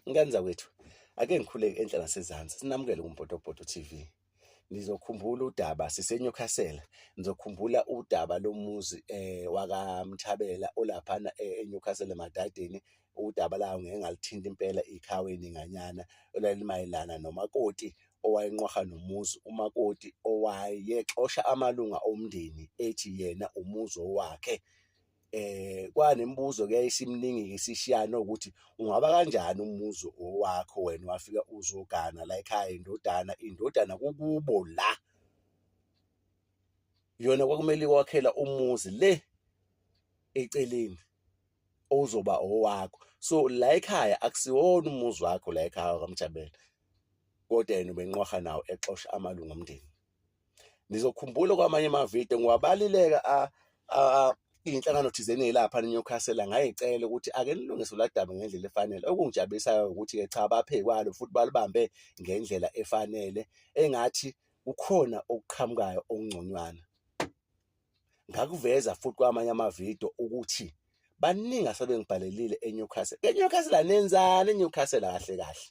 Nganza kwethu, ake ngikhuleke enhla nasezansi, sinamukele kuMpotopoto TV. Nizokhumbula udaba siseNyukhasela, nizokhumbula udaba lomuzi wakaMthabela olaphana eNyukhasela emadadeni. Udaba lawo ngeke ngalithinta impela ikhaweni nganyana olalimayelana nomakoti owayenqwaha nomuzi, umakoti owayexosha amalunga omndeni ethi yena umuzi wakhe. Kwanemibuzo-ke eyayisimningi-ke isishiyana ukuthi ungaba kanjani umuzi owakho wena wafika uzogana la ekhaya indodana kukubo la, yona kwakumele ikwakhela umuzi le eceleni ozoba owakho. So la ekhaya akusiwona umuzi wakho la ekhaya kwaMthabela, kodwa yena ubenqwaha nawo exosha amalunga omndeni. Nizokhumbula kwamanye amavidiyo ngiwabalileka iy'nhlangano thizeni ey'lapha eNyukhasela ngayicela ukuthi ake nilungise uladaba ngendlela efanele. Okungijabulisayo ukuthi-ke cha, baphe kwalo futhi balibambe ngendlela efanele, engathi kukhona okuqhamukayo okungconywana. Ngakuveza futhi kwamanye amavidiyo ukuthi baningi asebengibhalelile eNyukhasela. ENyukhasela nenzani eNyukhasela kahle kahle?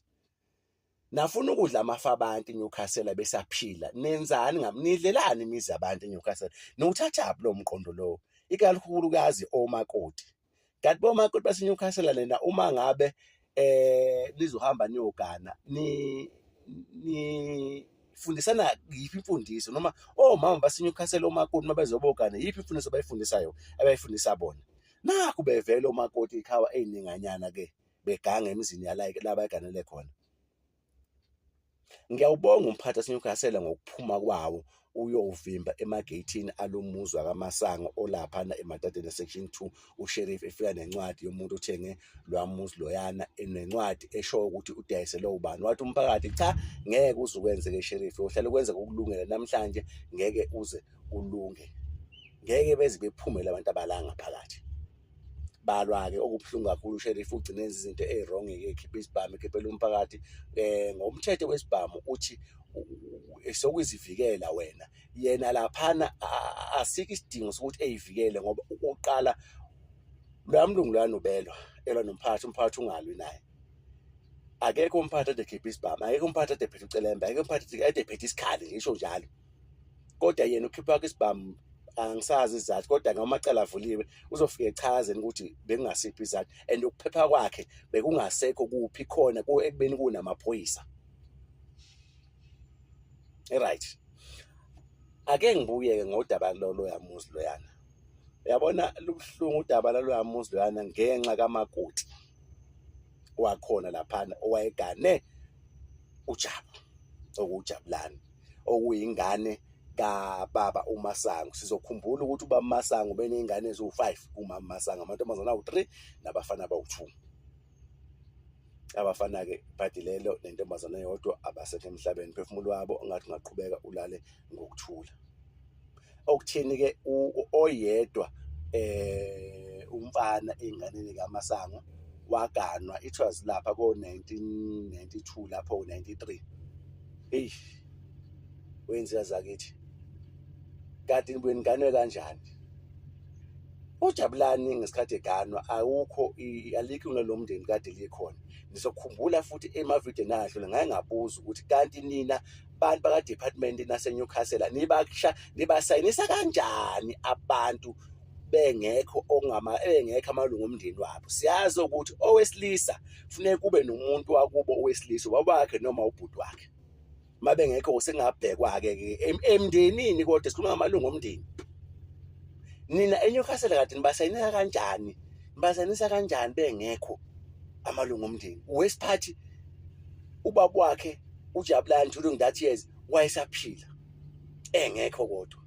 Nafuna ukudla amafa abantu eNyukhasela besaphila, nenzani nidlelani imizi yabantu eNyukhasela? Nowuthathaphi lowo mqondo lowo, ikakhulukazi omakoti. Kanti bomakoti baseNyukhasela lena uma ngabe nizohamba niyogana nifundisana yiphi imfundiso, noma omama baseNyukhasela omakoti uma bezobogana yiphi imfundiso abayifundisayo, abayifundisa bona? Nakhu bevela omakoti ikhawa ey'ninganyana-ke beganga emizini la baganele khona. Ngiyawubonga umphathi waseNyukhasela ngokuphuma kwawo uyovimba emageyithini alo muzi wakaMasango olaphana emadadeni section 2, uSheriff efika nencwadi yomuntu othenge loya muzi loyana, nencwadi eshoyo ukuthi udayisele ubani. Wathi umphakathi cha, ngeke uze ukwenzeke Sheriff, uhlale kwenzeka ukulungela namhlanje, ngeke uze ulunge. Ngeke beze bephume labantu abalanga phakathi. Balwa-ke okubuhlungu kakhulu uSheriff ugcine enza izinto ey'rongi-ke, ekhipha isibhamu, ekhiphela umphakathi. Ngomthetho wesibhamu uthi sokuzivikela wena, yena laphana asikho isidingo sokuthi ey'vikele, ngoba okokuqala loya mlungu loyana ubelwa, elwa nomphakathi, umphakathi ungalwi naye. Akekho umphakathi ade ekhipha isibhamu, akekho umphakathi ade ephethe ucelembe, akekho umphakathi ade ephethe isikhali, ngisho njalo. Kodwa yena ukhipha isibhamu, angisazi izathu, kodwa ngamacala avuliwe uzofike echazeni ukuthi bekungasiphi izathu, and ukuphepha kwakhe bekungasekho kuphi khona ekubeni kunamaphoyisa. Right. Ake ngibuye-ke ngodaba loya muzi loyana. Uyabona lubuhlungu udaba laloya muzi loyana ngenxa kamakoti wakhona laphana owayegane uJabu, okuJabulani, okuyingane kababa uMasango. Sizokhumbula ukuthi ubaba uMasango beney'ngane eziwu-5 kumama Masango, amantombazane awu-3 nabafana bawu-2. Abafana-ke ibhadilelo nentombazane eyodwa abasekho emhlabeni, umphefumulo wabo ongathi ungaqhubeka ulale ngokuthula. Okuthini-ke oyedwa umfana ey'nganeni kaMasango waganwa, it was lapha ko-1992 lapho 93. Eyi, wenzeka zakithi, kanti nibuye niganwe kanjani? uJabulani ngesikhathi eganwa alikho ilunga lomndeni kade likhona. Nizokhumbula futhi emavidiyweni adlule ngake ngabuza ukuthi kanti nina bantu baka-department naseNyukhasela nibasayinisa kanjani abantu bengekho amalunga omndeni wabo? Siyazi ukuthi owesilisa kufuneka kube nomuntu wakubo owesilisa, ubaba wakhe noma ubhuti wakhe. Uma bengekho sengabhekwa-ke emndenini, kodwa sikhuluma ngamalunga omndeni. Nina eNyukhasela kade nibasayinisa kanjani? Nibasayinisa kanjani bengekho amalunga omndeni? Wesiphathi ubaba wakhe uJabulani during that years wayesaphila engekho, kodwa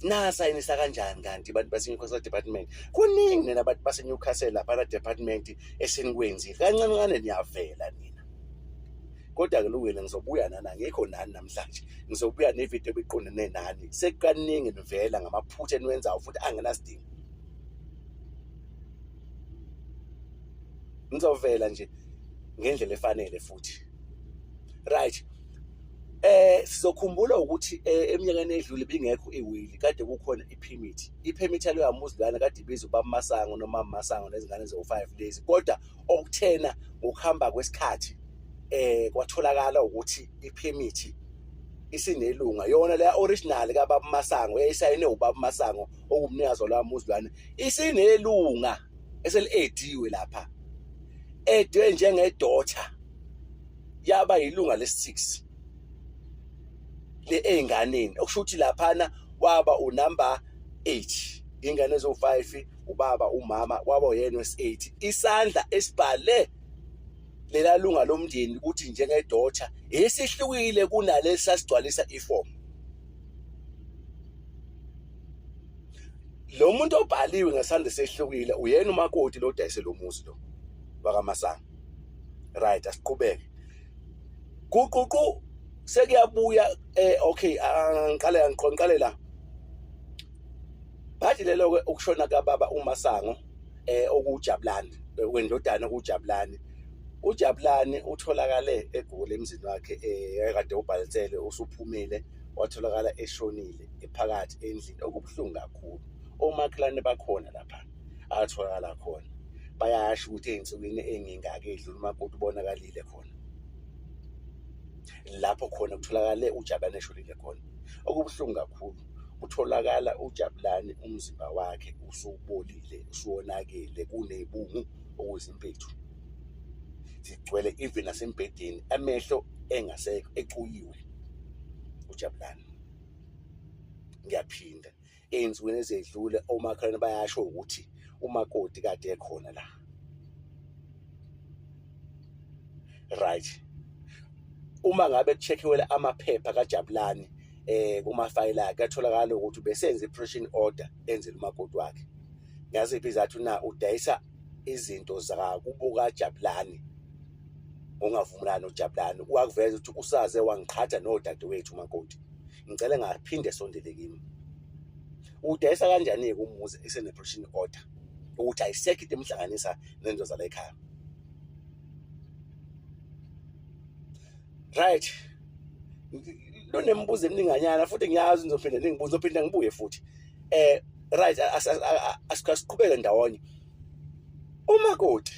nasayinisa kanjani kanti bantu baseNyukhasela department? Kuningi nina abantu baseNyukhasela phana department esenikwenzile kancane kancane, niyavela nina. Kodwa-ke lungile, ngizobuya nani, angikho nani namhlanje, ngizobuya nevidiyo ebiqondene nani. Sekukaningi nivela ngamaphutha eniwenzayo futhi angenasidingo. Ngizovela nje ngendlela efanele futhi. Right. Sizokhumbula ukuthi eminyakeni edlule bingekho iwili, kade kukhona iphemithi yaloya muzilwane kade ibizwa ubaba Masango noma Masango nezingane eziwu-5 lezi, kodwa okuthena ngokuhamba kwesikhathi kwatholakala ukuthi iphemithi isinelunga, yona leya original kababa Masango eyayisayinwe ubaba Masango okuwumnikazi waloya muzilwane, isinelunga eseli-ediwe lapha, ediwe njengedotha, yaba yilunga lesi-6 le ey'nganeni, okusho ukuthi laphana waba unumber 8, iy'ngane eziwu-5, ubaba umama waba uyena wesi-8. Isandla esibhale lela lunga lomndeni ukuthi njengedotha esihlukile kunalesi sasigcwalisa ifomu. Lo muntu obhaliwe ngesandla sehlukile uyena umakoti lo dayise lo muzi lo wakaMasango. Right, asiqhubeke. Kuququ sekuyabuya okay, ngiqale la. Bathi lelo-ke ukushona kababa uMasango okuJabulani, wendodana kuJabulani. uJabulani utholakale eGoli emzini wakhe, ekade ubhalisele usuphumile, watholakala eshonile ephakathi endlini, okubuhlungu kakhulu. Omakhelwane bakhona lapha atholakala khona, bayasho ukuthi ey'nsukwini ey'ngingaki edlule umakoti ubonakalile khona, lapho khona kutholakale uJabulani eshonile khona. Okubuhlungu kakhulu, utholakala uJabulani umzimba wakhe usubolile, usuwonakele, kunebungu okuzimpethu, zigcwele even nasembhedeni, amehlo engasekho, ecuyiwe uJabulani. Ngiyaphinda, ey'nsukwini ezedlule omakhelwane bayasho ukuthi umakoti kade ekhona la. Right, uma ngabe kucheck-iwe amaphepha kaJabulani kumafayili akhe, atholakala ukuthi besenza i-operation order enzela umakoti wakhe. Ngaziphi izathu na? Udayisa izinto zakubo kaJabulani, ongavumelani noJabulani, wakuveza ukuthi usaze wangiqhatha nodadewethu umakoti. Ngicela ngaphinde esondele kimi. Udayisa kanjani-ke umuzi esene-operation order ukuthi ayisekho into emhlanganisa nento zala ekhaya? Right, lunembuzo emininganyana futhi ngiyazi ngizophinde ngibuye futhi. Right, asiqhubeke ndawonye. Umakoti,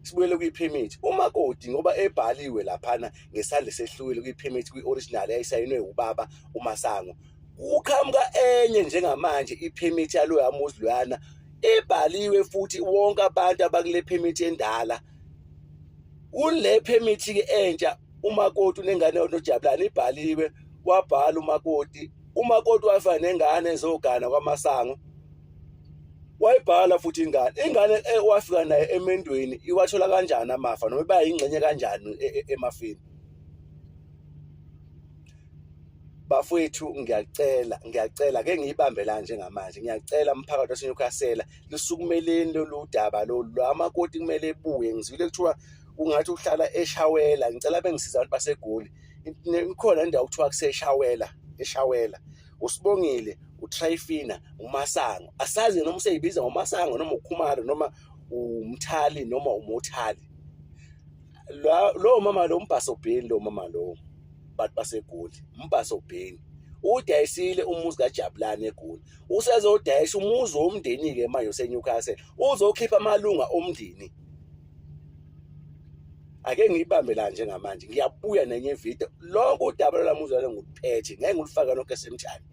sibuyele kwiphemithi. Umakoti ngoba ebhaliwe laphana ngesandla sehlukile kwiphemithi, kwi-original eyayisayinwe ubaba uMasango, uqhamuka enye njengamanje iphemithi yaloya muzilwana ebhaliwe futhi wonke abantu abakule phemithi endala. Kule phemithi-ke entsha umakoti unengane noJabulani ibhaliwe, wabhala umakoti wafana nengane ezogana kwaMasango, wayibhala futhi ingane wafika naye emendweni, iwathola kanjani amafa noma bayingxenye kanjani emafini. Bafowethu, ngiyacela ke ngiyibambe la njengamanje, ngiyacela umphakathi waseNyukhasela lisukumeleni lolu daba lolu, amakoti kumele ebuye. Ngizwile kuthiwa ungathi uhlala eShawela, ngicela bengisiza abantu baseGoli. Ikhona indawo kuthiwa kuseshawela, eShawela, uSibongile, uTrifina, uMasango, asazi noma useyibiza ngoMasango noma uKhumalo noma uMthali noma uMothali. Lo mama lo uMbhasobheni, lo mama lo bantu baseGoli, uMbhasobheni udayisile umuzi kaJabulani eGoli, usezodayisa umuzi womndeni-ke manje useNyukhasela, uzokhipha amalunga omndeni. Ake ngiyibambe la njengamanje, ngiyabuya nenye ividiyo. Lonke udaba lwala muzilwane ngiluphethe, ngeke ngilufaka lonke esemthani.